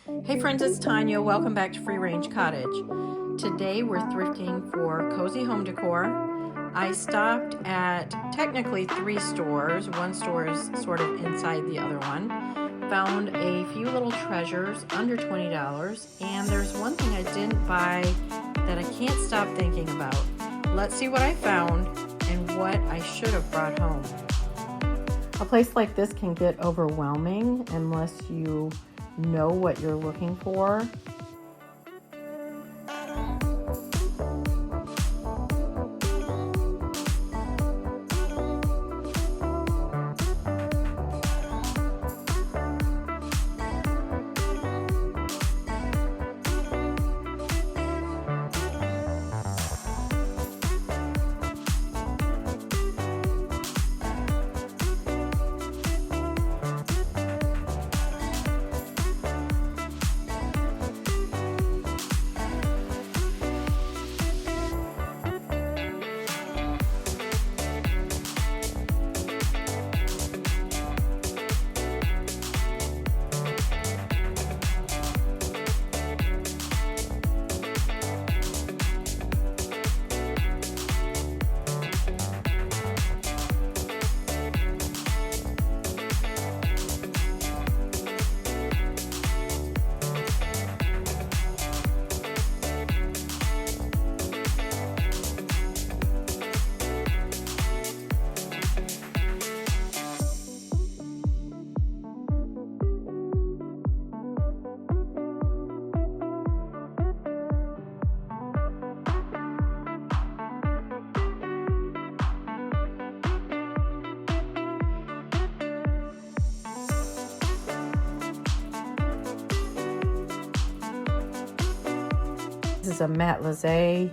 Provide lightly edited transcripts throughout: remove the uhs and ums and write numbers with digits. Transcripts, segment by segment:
Hey friends, it's Tanya. Welcome back to Free Range Cottage. Today we're thrifting for cozy home decor. I stopped at technically 3 stores. One store is sort of inside the other one. Found a few little treasures under $20, and there's one thing I didn't buy that I can't stop thinking about. Let's see what I found and what I should have brought home. A place like this can get overwhelming unless you know what you're looking for. This is a matelassé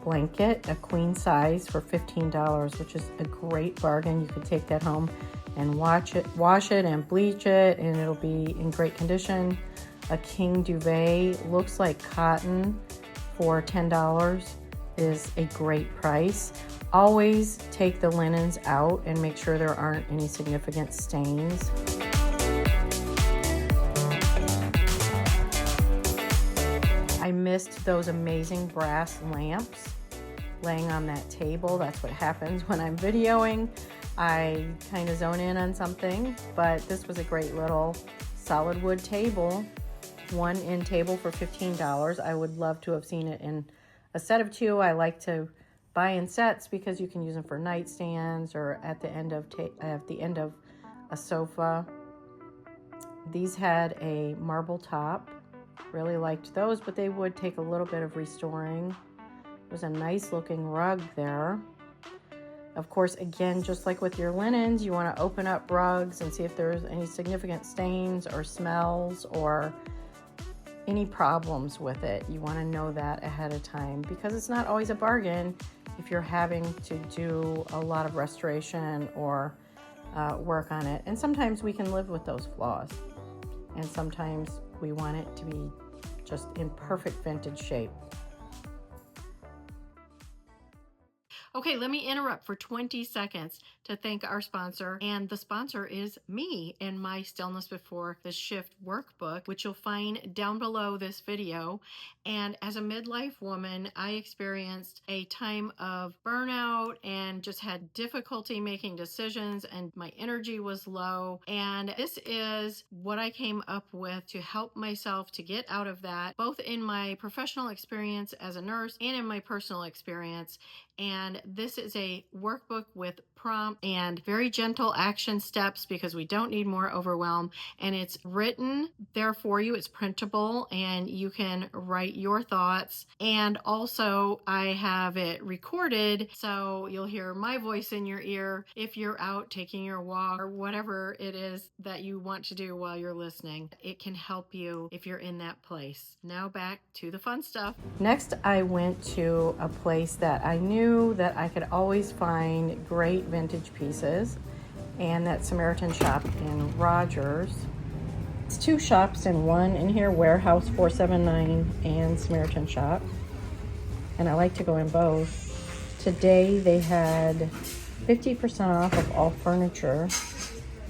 blanket, a queen size, for $15, which is a great bargain. You could take that home and wash it and bleach it, and it'll be in great condition. A king duvet, looks like cotton, for $10 is a great price. Always take the linens out and make sure there aren't any significant stains. I missed those amazing brass lamps laying on that table. That's what happens when I'm videoing. I kind of zone in on something, but this was a great little solid wood table, one end table for $15. I would love to have seen it in a set of 2. I like to buy in sets because you can use them for nightstands or at the end of a sofa. These had a marble top. Really liked those, but they would take a little bit of restoring. It was a nice looking rug there. Of course, again, just like with your linens, you want to open up rugs and see if there's any significant stains or smells or any problems with it. You want to know that ahead of time because it's not always a bargain if you're having to do a lot of restoration or work on it. And sometimes we can live with those flaws, and sometimes we want it to be just in perfect vintage shape. Okay, let me interrupt for 20 seconds to thank our sponsor, and the sponsor is me and my Stillness Before the Shift workbook, which you'll find down below this video. And as a midlife woman, I experienced a time of burnout and just had difficulty making decisions, and my energy was low. And this is what I came up with to help myself to get out of that, both in my professional experience as a nurse and in my personal experience. And this is a workbook with prompt and very gentle action steps because we don't need more overwhelm. And it's written there for you. It's printable and you can write your thoughts. And also I have it recorded so you'll hear my voice in your ear if you're out taking your walk or whatever it is that you want to do while you're listening. It can help you if you're in that place. Now back to the fun stuff. Next, I went to a place that I knew that I could always find great vintage pieces, and that Samaritan shop in Rogers. It's 2 shops in one in here, Warehouse 479 and Samaritan shop, and I like to go in both. Today they had 50% off of all furniture,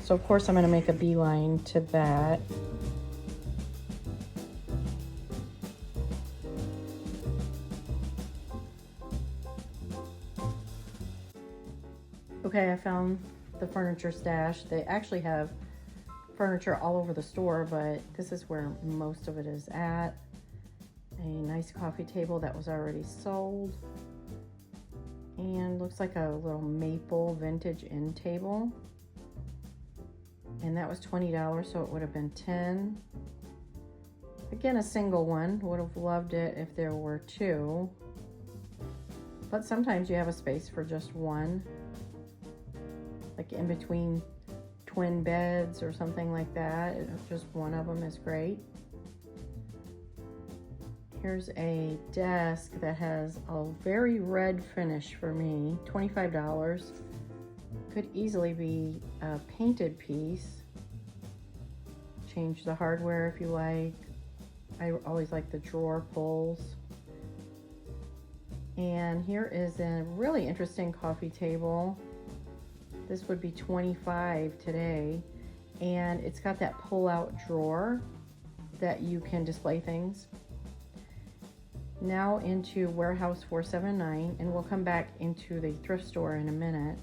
so of course I'm going to make a beeline to that. Okay, I found the furniture stash. They actually have furniture all over the store, but this is where most of it is at. A nice coffee table that was already sold. And looks like a little maple vintage end table. And that was $20, so it would have been $10. Again, a single one. Would have loved it if there were two. But sometimes you have a space for just one. Like in between twin beds or something like that. Just one of them is great. Here's a desk that has a very red finish for me, $25. Could easily be a painted piece. Change the hardware if you like. I always like the drawer pulls. And here is a really interesting coffee table. This would be $25 today. And it's got that pull-out drawer that you can display things. Now into Warehouse 479, and we'll come back into the thrift store in a minute.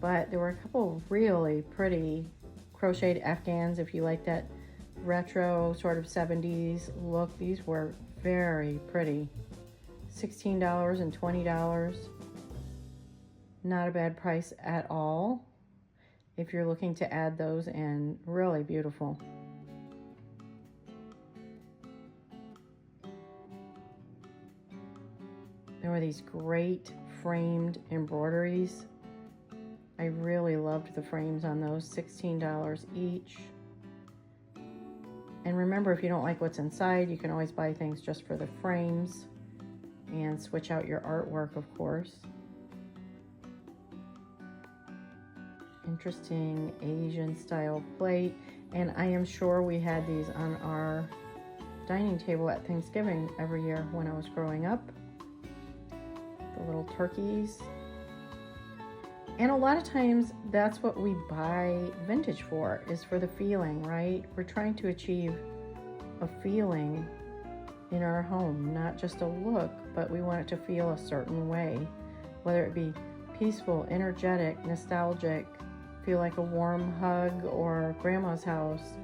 But there were a couple of really pretty crocheted Afghans if you like that retro sort of 70s look. These were very pretty. $16 and $20. Not a bad price at all if you're looking to add those in. Really beautiful. There were these great framed embroideries. I really loved the frames on those, $16 each. And remember, if you don't like what's inside, you can always buy things just for the frames and switch out your artwork, of course. Interesting Asian style plate. And I am sure we had these on our dining table at Thanksgiving every year when I was growing up. The little turkeys. And a lot of times that's what we buy vintage for, is for the feeling, right? We're trying to achieve a feeling in our home, not just a look, but we want it to feel a certain way, whether it be peaceful, energetic, nostalgic, feel like a warm hug or grandma's house,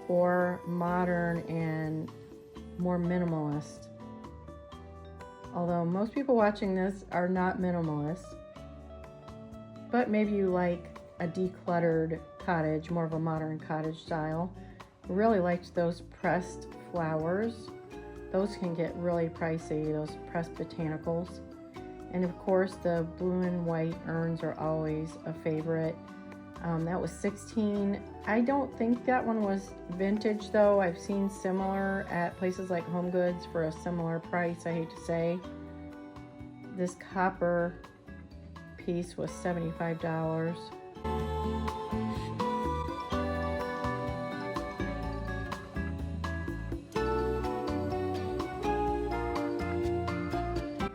or modern and more minimalist. Although most people watching this are not minimalist, but maybe you like a decluttered cottage, more of a modern cottage style. Really liked those pressed flowers. Those can get really pricey, those pressed botanicals. And of course, the blue and white urns are always a favorite. That was $16. I don't think that one was vintage though. I've seen similar at places like Home Goods for a similar price, I hate to say. This copper piece was $75.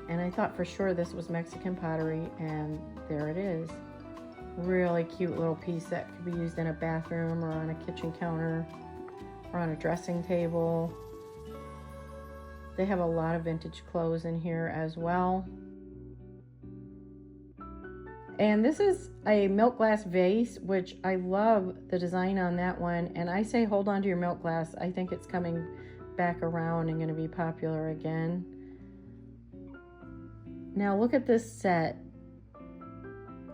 And I thought for sure this was Mexican pottery, and there it is. Really cute little piece that could be used in a bathroom or on a kitchen counter or on a dressing table. They have a lot of vintage clothes in here as well. And this is a milk glass vase, which I love the design on that one. And I say hold on to your milk glass. I think it's coming back around and going to be popular again. Now look at this set.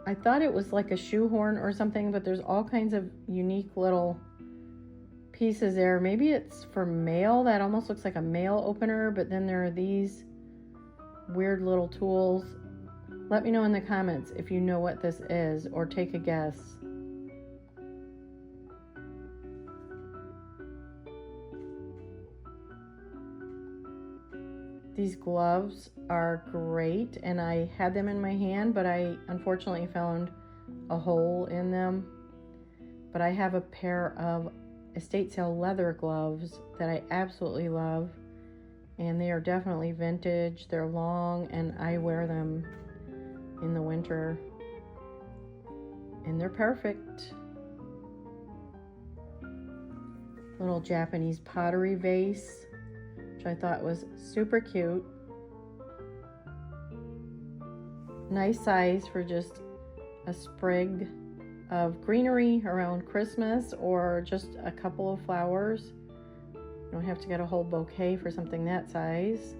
I thought it was like a shoehorn or something, but there's all kinds of unique little pieces there. Maybe it's for mail. That almost looks like a mail opener, but then there are these weird little tools. Let me know in the comments if you know what this is, or take a guess. These gloves are great, and I had them in my hand, but I unfortunately found a hole in them. But I have a pair of estate sale leather gloves that I absolutely love, and they are definitely vintage. They're long, and I wear them in the winter, and they're perfect. Little Japanese pottery vase, which I thought was super cute. Nice size for just a sprig of greenery around Christmas, or just a couple of flowers. You don't have to get a whole bouquet for something that size.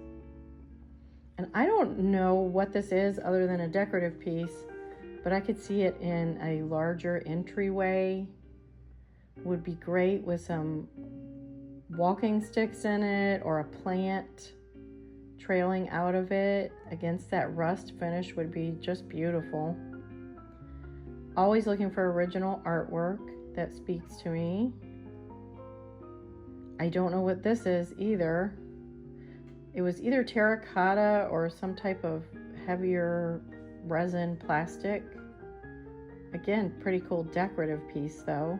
And I don't know what this is other than a decorative piece, but I could see it in a larger entryway. Would be great with some walking sticks in it, or a plant trailing out of it against that rust finish would be just beautiful. Always looking for original artwork that speaks to me. I don't know what this is either. It was either terracotta or some type of heavier resin plastic. Again, pretty cool decorative piece though.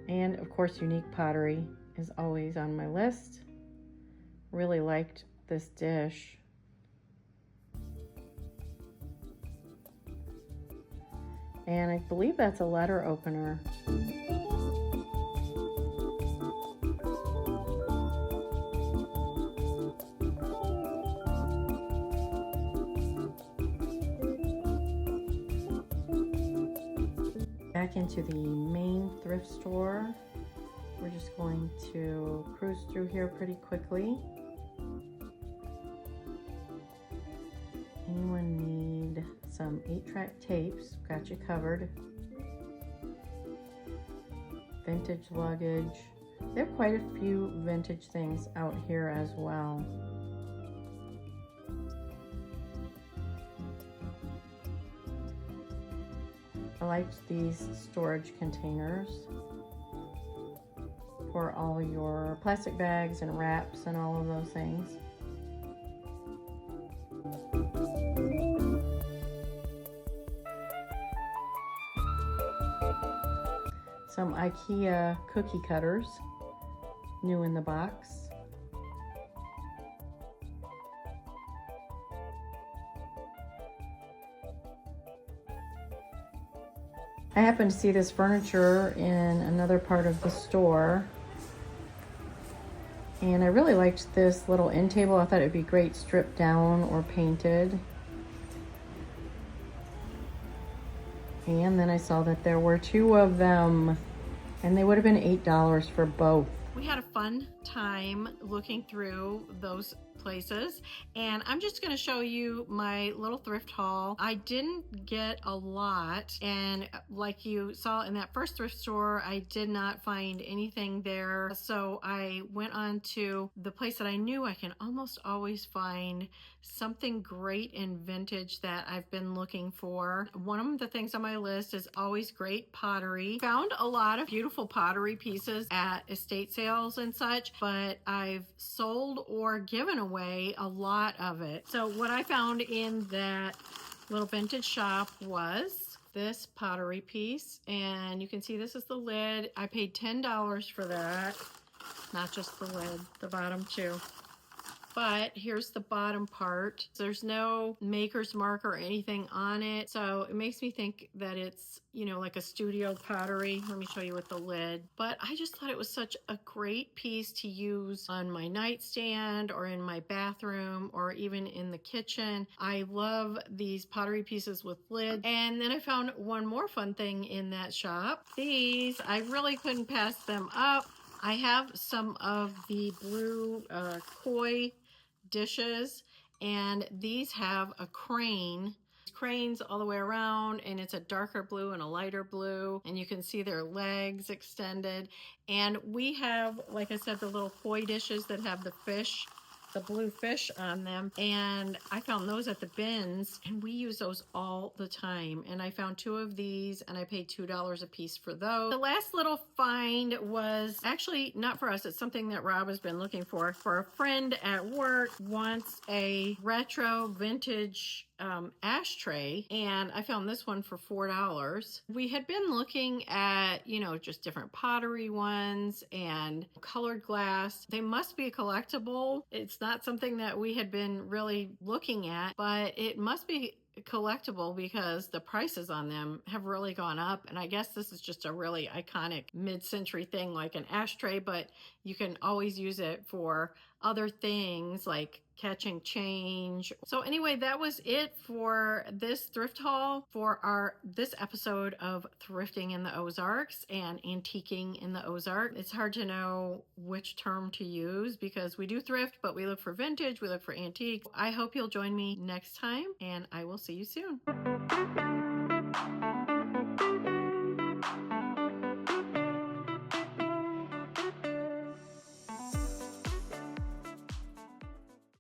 And of course, unique pottery is always on my list. Really liked this dish. And I believe that's a letter opener. Back into the main thrift store. We're just going to cruise through here pretty quickly. Anyone need some 8-track tapes? Got you covered. Vintage luggage. They have quite a few vintage things out here as well. I liked these storage containers for all your plastic bags and wraps and all of those things. Some IKEA cookie cutters, new in the box. I happened to see this furniture in another part of the store, and I really liked this little end table. I thought it'd be great stripped down or painted. And then I saw that there were 2 of them, and they would have been $8 for both. We had a fun time looking through those places, and I'm just going to show you my little thrift haul. I didn't get a lot, and like you saw in that first thrift store, I did not find anything there. So I went on to the place that I knew I can almost always find something great in vintage that I've been looking for. One of the things on my list is always great pottery. Found a lot of beautiful pottery pieces at estate sales and such, but I've sold or given away a lot of it. So what I found in that little vintage shop was this pottery piece, and you can see this is the lid. I paid $10 for that. Not just the lid, the bottom too. But here's the bottom part. There's no maker's mark or anything on it, so it makes me think that it's, you know, like a studio pottery. Let me show you with the lid. But I just thought it was such a great piece to use on my nightstand or in my bathroom or even in the kitchen. I love these pottery pieces with lids. And then I found one more fun thing in that shop. These, I really couldn't pass them up. I have some of the blue koi dishes, and these have a crane. Cranes all the way around, and it's a darker blue and a lighter blue, and you can see their legs extended. And we have, like I said, the little koi dishes that have the fish, the blue fish on them, and I found those at the bins, and we use those all the time. And I found 2 of these, and I paid $2 a piece for those. The last little find was actually not for us. It's something that Rob has been looking for. For a friend at work wants a retro vintage ashtray, and I found this one for $4. We had been looking at, you know, just different pottery ones and colored glass. They must be a collectible. It's not something that we had been really looking at, but it must be collectible because the prices on them have really gone up. And I guess this is just a really iconic mid-century thing, like an ashtray, but you can always use it for other things like catching change. So anyway, that was it for this thrift haul for this episode of Thrifting in the Ozarks and Antiquing in the Ozarks. It's hard to know which term to use because we do thrift, but we look for vintage, we look for antiques. I hope you'll join me next time, and I will see you soon.